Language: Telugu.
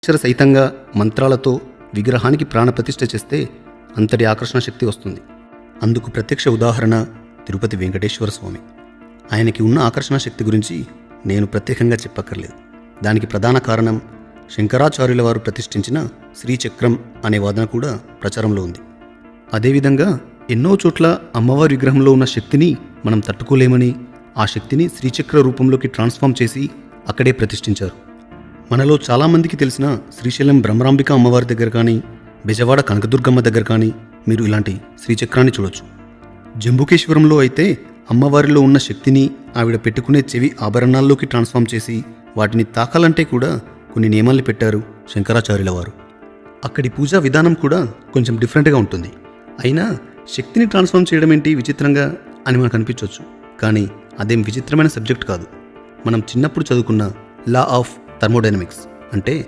అక్షర సహితంగా మంత్రాలతో విగ్రహానికి ప్రాణప్రతిష్ఠ చేస్తే అంతటి ఆకర్షణ శక్తి వస్తుంది. అందుకు ప్రత్యక్ష ఉదాహరణ తిరుపతి వెంకటేశ్వర స్వామి. ఆయనకి ఉన్న ఆకర్షణ శక్తి గురించి నేను ప్రత్యేకంగా చెప్పక్కర్లేదు. దానికి ప్రధాన కారణం శంకరాచార్యుల వారు ప్రతిష్ఠించిన శ్రీచక్రం అనే వాదన కూడా ప్రచారంలో ఉంది. అదేవిధంగా ఎన్నో చోట్ల అమ్మవారి విగ్రహంలో ఉన్న శక్తిని మనం తట్టుకోలేమని ఆ శక్తిని శ్రీచక్ర రూపంలోకి ట్రాన్స్ఫార్మ్ చేసి అక్కడే ప్రతిష్ఠించారు. మనలో చాలామందికి తెలిసిన శ్రీశైలం బ్రహ్మరాంబిక అమ్మవారి దగ్గర కానీ, బెజవాడ కనకదుర్గమ్మ దగ్గర కానీ మీరు ఇలాంటి శ్రీచక్రాన్ని చూడొచ్చు. జంబుకేశ్వరంలో అయితే అమ్మవారిలో ఉన్న శక్తిని ఆవిడ పెట్టుకునే చెవి ఆభరణాల్లోకి ట్రాన్స్ఫార్మ్ చేసి వాటిని తాకాలంటే కూడా కొన్ని నియమాల్ని పెట్టారు శంకరాచార్యుల వారు. అక్కడి పూజా విధానం కూడా కొంచెం డిఫరెంట్గా ఉంటుంది. అయినా శక్తిని ట్రాన్స్ఫార్మ్ చేయడం ఏంటి విచిత్రంగా అని మనకు అనిపించవచ్చు. కానీ అదేం విచిత్రమైన సబ్జెక్ట్ కాదు. మనం చిన్నప్పుడు చదువుకున్న లా ఆఫ్ థర్మోడైనమిక్స్ అంటే